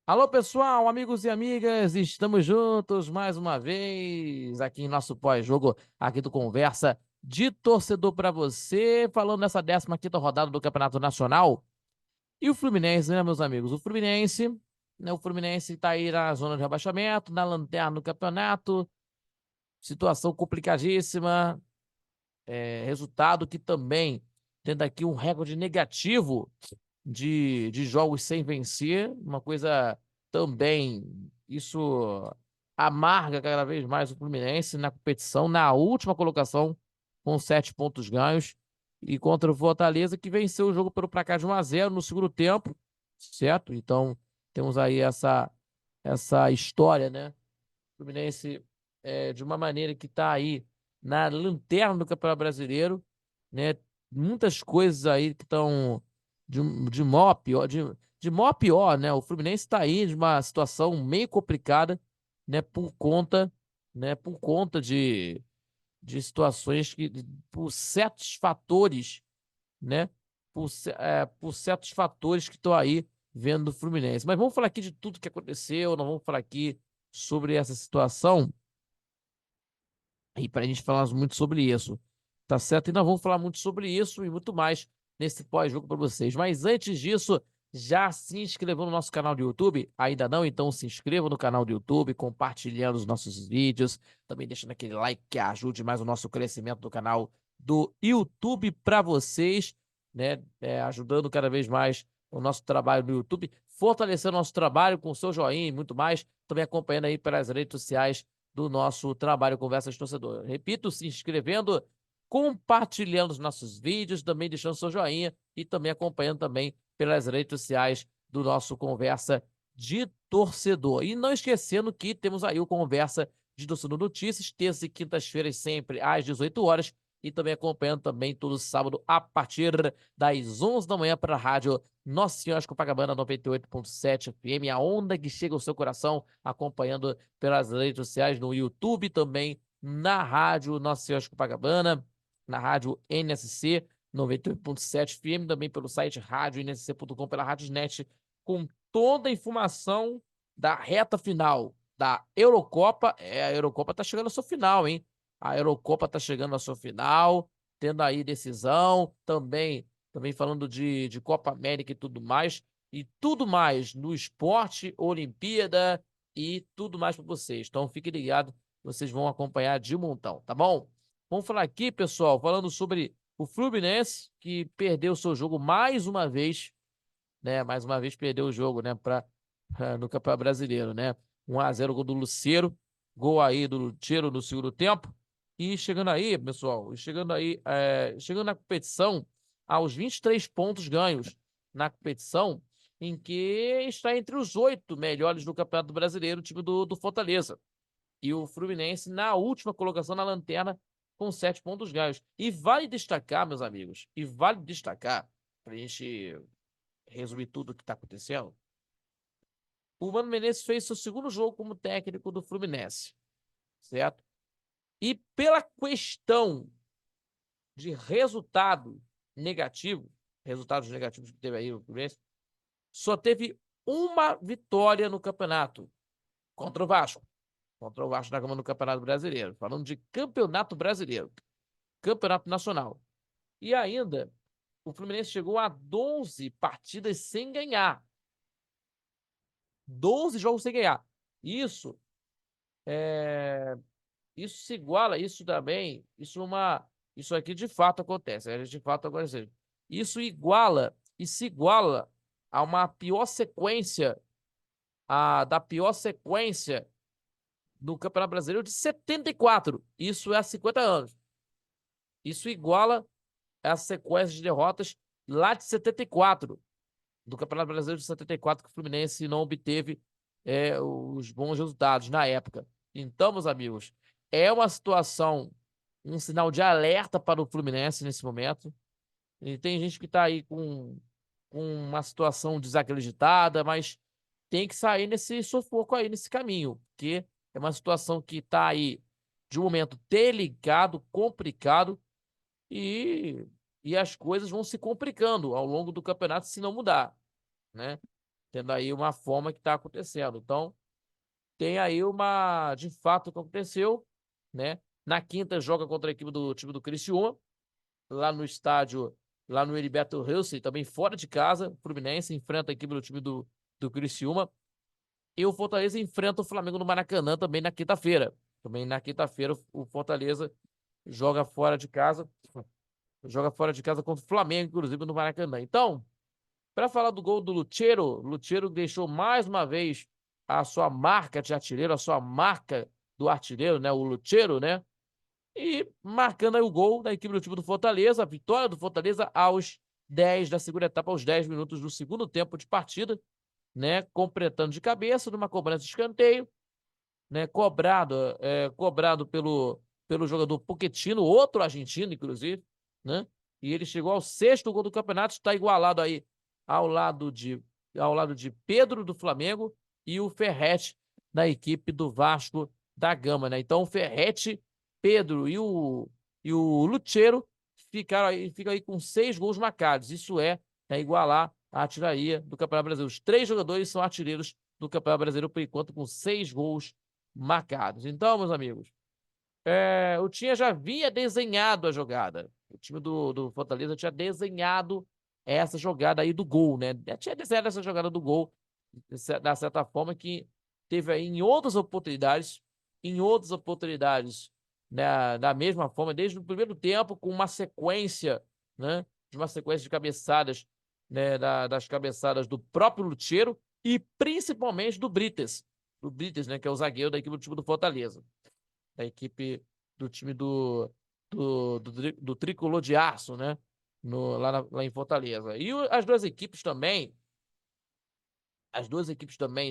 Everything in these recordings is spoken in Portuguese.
Alô, pessoal, amigos e amigas, estamos juntos mais uma vez aqui em nosso pós-jogo aqui do Conversa de Torcedor para você, falando nessa 15ª rodada do Campeonato Nacional. E o Fluminense, né, meus amigos? O Fluminense tá aí na zona de rebaixamento, na lanterna do campeonato, situação complicadíssima, resultado que também tendo aqui um recorde negativo de jogos sem vencer, uma coisa também, isso amarga cada vez mais o Fluminense na competição, na última colocação, com 7 pontos ganhos, e contra o Fortaleza, que venceu o jogo pelo placar de 1-0 no segundo tempo, certo? Então, temos aí essa história, né? O Fluminense, de uma maneira que está aí na lanterna do Campeonato Brasileiro, né? Muitas coisas aí que estão de mal a pior, de mal a pior, né? O Fluminense está aí de uma situação meio complicada, né? Por conta de situações por certos fatores, né? Por certos fatores que estão aí vendo o Fluminense. Mas vamos falar aqui de tudo que aconteceu, não vamos falar aqui sobre essa situação e para a gente falar muito sobre isso, tá certo? E nós vamos falar muito sobre isso e muito mais nesse pós-jogo para vocês. Mas antes disso, já se inscreveu no nosso canal do YouTube? Ainda não? Então se inscreva no canal do YouTube, compartilhando os nossos vídeos, também deixando aquele like que ajude mais o nosso crescimento do canal do YouTube para vocês, né? Ajudando cada vez mais o nosso trabalho no YouTube, fortalecendo o nosso trabalho com o seu joinha e muito mais, também acompanhando aí pelas redes sociais do nosso trabalho Conversa de Torcedor. Repito, se inscrevendo, compartilhando os nossos vídeos, também deixando seu joinha e também acompanhando também pelas redes sociais do nosso Conversa de Torcedor. E não esquecendo que temos aí o Conversa de Torcedor Notícias, terças e quintas-feiras, sempre às 18 horas, e também acompanhando também todo sábado a partir das 11 da manhã para a rádio Nossa Senhora de Copacabana 98.7 FM, a onda que chega ao seu coração, acompanhando pelas redes sociais, no YouTube também, na rádio Nossa Senhora de Copacabana, na rádio NSC 98.7 FM, também pelo site radioNSC.com, pela Radiosnet, com toda a informação da reta final da Eurocopa. A Eurocopa tá chegando ao seu final, hein? A Eurocopa tá chegando ao seu final, tendo aí decisão, também falando de Copa América e tudo mais no esporte, Olimpíada e tudo mais para vocês. Então fiquem ligados, vocês vão acompanhar de montão, tá bom? Vamos falar aqui, pessoal, falando sobre o Fluminense, que perdeu o seu jogo mais uma vez, né? Mais uma vez perdeu o jogo, né? No Campeonato Brasileiro, né? 1-0 gol do Lucero, gol aí do Lucero no segundo tempo. E chegando aí, pessoal, chegando na competição aos 23 pontos ganhos na competição, em que está entre os 8 melhores do Campeonato Brasileiro, o time do Fortaleza. E o Fluminense na última colocação na lanterna com 7 pontos ganhos. E vale destacar, meus amigos, para a gente resumir tudo o que está acontecendo, o Mano Menezes fez seu segundo jogo como técnico do Fluminense, certo? E pela questão de resultados negativos que teve aí o Fluminense, só teve uma vitória no campeonato contra o Vasco. Contra o Vasco da Gama no Campeonato Brasileiro. Falando de Campeonato Brasileiro. Campeonato Nacional. E ainda, o Fluminense chegou a 12 partidas sem ganhar. 12 jogos sem ganhar. Isso é, isso se iguala, isso também, isso aqui de fato acontece, de fato acontece. Isso iguala e se iguala a uma pior sequência, da pior sequência no Campeonato Brasileiro de 74. Isso é há 50 anos. Isso iguala a sequência de derrotas lá de 74, do Campeonato Brasileiro de 74, que o Fluminense não obteve os bons resultados na época. Então, meus amigos, é uma situação, um sinal de alerta para o Fluminense nesse momento. E tem gente que está aí com uma situação desacreditada, mas tem que sair nesse sufoco aí, nesse caminho, porque é uma situação que está aí de um momento delicado, complicado, e, e as coisas vão se complicando ao longo do campeonato se não mudar, né? tendo aí uma forma que está acontecendo. Então, tem aí de fato, o que aconteceu, né? Na quinta, joga contra a equipe do time do Criciúma, lá no estádio, lá no Heriberto Wilson, também fora de casa. O Fluminense enfrenta a equipe do time do Criciúma. E o Fortaleza enfrenta o Flamengo no Maracanã também na quinta-feira. Também na quinta-feira, o Fortaleza joga fora de casa. Joga fora de casa contra o Flamengo, inclusive, no Maracanã. Então, para falar do gol do Lutero deixou mais uma vez a sua marca de artilheiro, a sua marca do artilheiro, né? O Lutero, né? E marcando aí o gol da equipe do time do Fortaleza, a vitória do Fortaleza aos 10 da segunda etapa, aos 10 minutos do segundo tempo de partida, né? Completando de cabeça, numa cobrança de escanteio, né? Cobrado pelo jogador Pochettino, outro argentino, inclusive, né? E ele chegou ao 6º gol do campeonato, está igualado aí ao lado de Pedro do Flamengo e o Ferretti da equipe do Vasco da Gama, né? Então o Ferretti, Pedro e o Lutero ficam aí com 6 gols marcados. Isso é, né, igualar a artilharia do Campeonato Brasileiro. Os 3 jogadores são artilheiros do Campeonato Brasileiro, por enquanto, com 6 gols marcados. Então, meus amigos, o Tinha já havia desenhado a jogada. O time do Fortaleza tinha desenhado essa jogada aí do gol, né? Tinha desenhado essa jogada do gol, da certa forma, que teve aí em outras oportunidades, né, da mesma forma, desde o primeiro tempo, com uma sequência, né? De uma sequência de cabeçadas, né? Das cabeçadas do próprio Lutero e principalmente do Brites, né? Que é o zagueiro da equipe do time do Fortaleza, da equipe do time do Tricolor de Aço, né? Lá em Fortaleza. E as duas equipes também,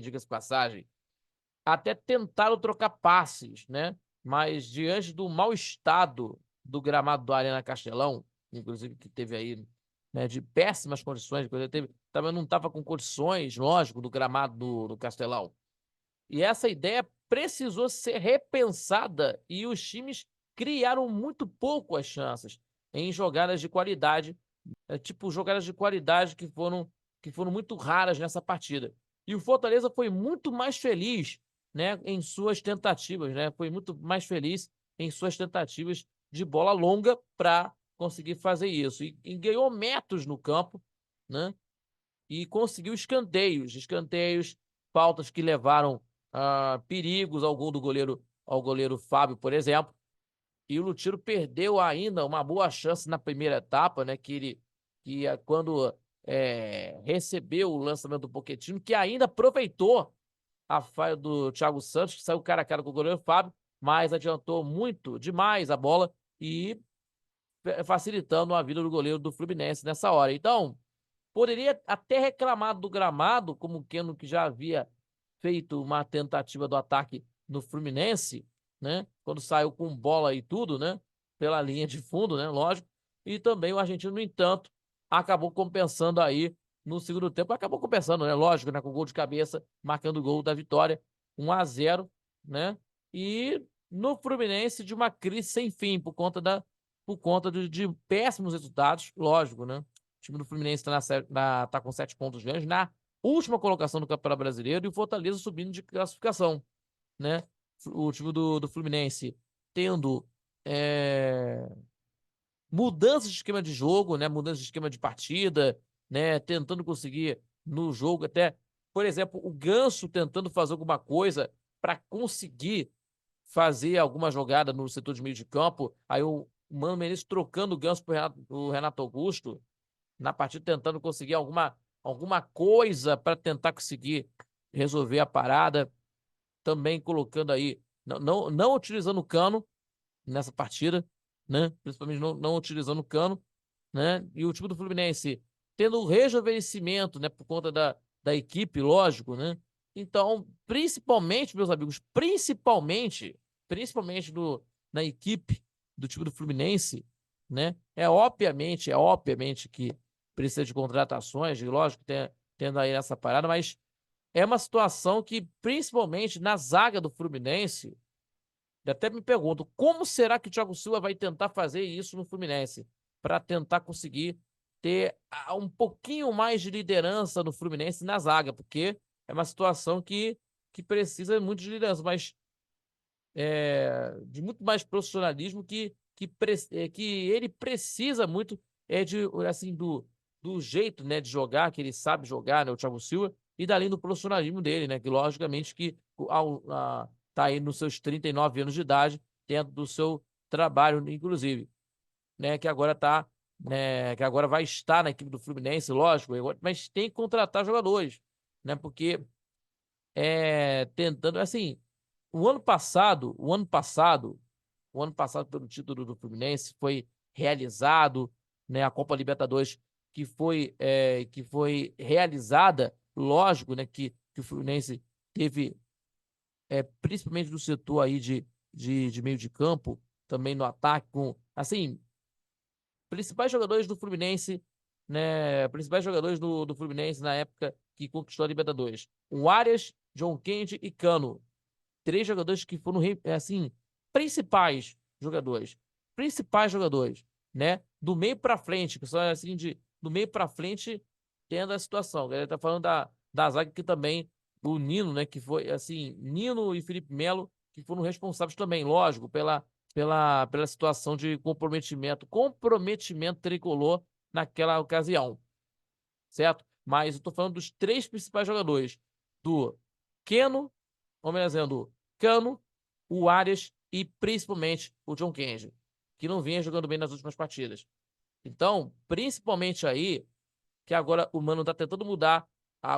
diga-se de passagem, até tentaram trocar passes, né? Mas diante do mau estado do gramado do Arena Castelão, inclusive que teve aí, né, de péssimas condições, também não estava com condições, lógico, do gramado do Castelão. E essa ideia precisou ser repensada e os times criaram muito pouco as chances em jogadas de qualidade, tipo jogadas de qualidade que foram muito raras nessa partida. E o Fortaleza foi muito mais feliz, né, em suas tentativas, né? Foi muito mais feliz em suas tentativas de bola longa para conseguir fazer isso. E ganhou metros no campo, né? E conseguiu escanteios, faltas que levaram perigos ao gol ao goleiro Fábio, por exemplo. E o Lutero perdeu ainda uma boa chance na primeira etapa, né? Quando recebeu o lançamento do Pochettino, que ainda aproveitou a falha do Thiago Santos, que saiu cara a cara com o goleiro Fábio, mas adiantou muito, demais a bola e facilitando a vida do goleiro do Fluminense nessa hora. Então, poderia até reclamar do gramado, como o Keno, que já havia feito uma tentativa do ataque no Fluminense, né? Quando saiu com bola e tudo, né? Pela linha de fundo, né? Lógico. E também o argentino, no entanto, acabou compensando aí no segundo tempo. Acabou compensando, né? Lógico, né? Com gol de cabeça, marcando o gol da vitória, 1-0, né? E no Fluminense, de uma crise sem fim, por conta de péssimos resultados, lógico, né? O time do Fluminense tá com 7 pontos ganhos na última colocação do Campeonato Brasileiro e o Fortaleza subindo de classificação, né? O time do Fluminense tendo mudança de esquema de jogo, né? Mudança de esquema de partida, né? Tentando conseguir no jogo até, por exemplo, o Ganso tentando fazer alguma coisa para conseguir fazer alguma jogada no setor de meio de campo. Aí o Mano Menezes trocando o Ganso pro Renato Augusto na partida, tentando conseguir alguma coisa para tentar conseguir resolver a parada. Também colocando aí, não utilizando o Cano nessa partida, né? Principalmente não utilizando o Cano, né? E o time do Fluminense tendo o rejuvenescimento, né? Por conta da equipe, lógico, né? Então, principalmente, meus amigos, principalmente na equipe do time do Fluminense, né? Obviamente que precisa de contratações, e lógico, tendo aí essa parada, mas é uma situação que, principalmente na zaga do Fluminense, eu até me pergunto, como será que o Thiago Silva vai tentar fazer isso no Fluminense? Para tentar conseguir ter um pouquinho mais de liderança no Fluminense na zaga, porque é uma situação que precisa muito de liderança, mas de muito mais profissionalismo que ele precisa muito de assim do jeito, né, de jogar, que ele sabe jogar, né, o Thiago Silva, e além do profissionalismo dele, né, que logicamente que tá aí nos seus 39 anos de idade, dentro do seu trabalho, inclusive, né, que agora tá, né, que agora vai estar na equipe do Fluminense, lógico, mas tem que contratar jogadores, né, porque tentando, assim, o ano passado pelo título do Fluminense foi realizado, né, a Copa Libertadores que foi realizada, lógico, né, que o Fluminense teve, principalmente no setor aí de meio de campo, também no ataque, com, assim, principais jogadores do Fluminense, né? Principais jogadores do Fluminense na época que conquistou a Libertadores. O Arias, John Kennedy e Cano. Três jogadores que foram, assim, principais jogadores. Principais jogadores, né? Do meio pra frente, que são assim, do meio pra frente, tendo a situação. Ele tá falando da zaga que também, o Nino, né? Que foi, assim, Nino e Felipe Melo, que foram responsáveis também, lógico, pela situação de comprometimento tricolor naquela ocasião, certo? Mas eu tô falando dos três principais jogadores, do Keno, vamos dizendo, Cano, o Arias e principalmente o John Kennedy, que não vinha jogando bem nas últimas partidas. Então, principalmente aí, que agora o Mano tá tentando mudar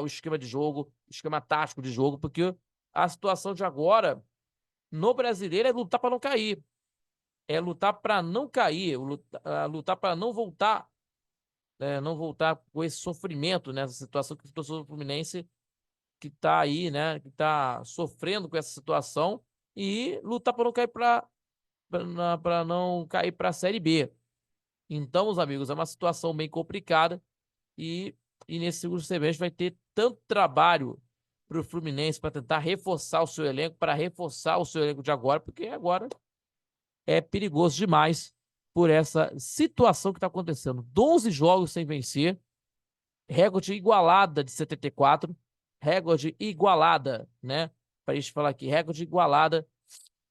o esquema de jogo, o esquema tático de jogo, porque a situação de agora no Brasileiro é lutar para não cair. É lutar para não cair, lutar para não voltar, não voltar com esse sofrimento, nessa situação que o torcedor do Fluminense que tá aí, né, que tá sofrendo com essa situação e lutar para não cair para não cair para a Série B. Então, os amigos, é uma situação bem complicada e nesse segundo semestre vai ter tanto trabalho para o Fluminense para tentar reforçar o seu elenco, para reforçar o seu elenco de agora, porque agora é perigoso demais por essa situação que está acontecendo. 12 jogos sem vencer, recorde igualada de 74, recorde igualada, né? Para a gente falar aqui, recorde igualada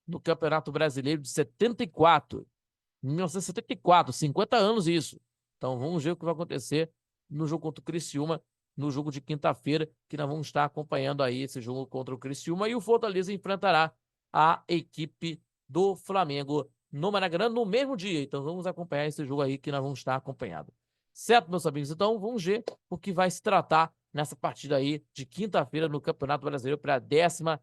no Campeonato Brasileiro de 74, 1974, 50 anos isso. Então vamos ver o que vai acontecer no jogo contra o Criciúma, no jogo de quinta-feira, que nós vamos estar acompanhando aí esse jogo contra o Criciúma, e o Fortaleza enfrentará a equipe do Flamengo no Maracanã no mesmo dia. Então vamos acompanhar esse jogo aí que nós vamos estar acompanhando. Certo, meus amigos? Então vamos ver o que vai se tratar nessa partida aí de quinta-feira no Campeonato Brasileiro para a 16ª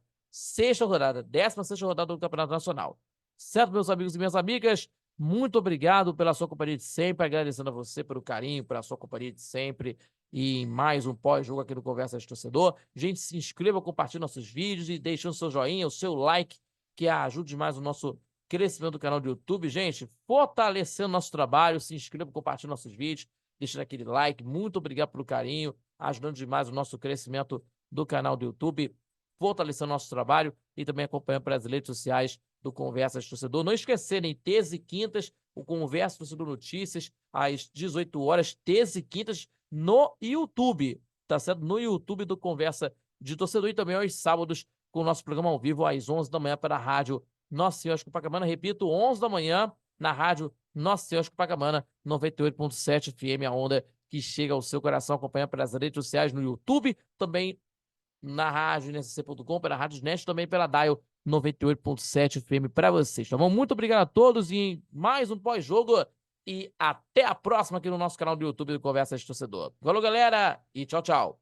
rodada, 16ª rodada do Campeonato Nacional. Certo, meus amigos e minhas amigas? Muito obrigado pela sua companhia de sempre, agradecendo a você pelo carinho, pela sua companhia de sempre e mais um pós-jogo aqui no Conversa de Torcedor. Gente, se inscreva, compartilhe nossos vídeos e deixe o seu joinha, o seu like, que ajude demais o nosso crescimento do canal do YouTube. Gente, fortalecendo nosso trabalho, se inscreva, compartilhe nossos vídeos, deixando aquele like. Muito obrigado pelo carinho, ajudando demais o nosso crescimento do canal do YouTube, fortalecendo nosso trabalho e também acompanhando pelas redes sociais do Conversa de Torcedor. Não esquecerem, terça e quintas, o Conversa de Torcedor Notícias, às 18 horas, terça e quintas, no YouTube, tá certo? No YouTube do Conversa de Torcedor e também aos sábados, com o nosso programa ao vivo, às 11 da manhã, pela rádio Nossa Senhora de Copacabana. Repito, 11 da manhã, na rádio Nossa Senhora de Copacabana, 98.7 FM, a onda que chega ao seu coração, acompanha pelas redes sociais no YouTube, também na rádio nsc.com, pela Rádio Net, também pela Dial 98.7 FM para vocês, tá bom? Muito obrigado a todos e mais um pós-jogo e até a próxima aqui no nosso canal do YouTube do Conversa de Torcedor. Falou, galera, e tchau, tchau.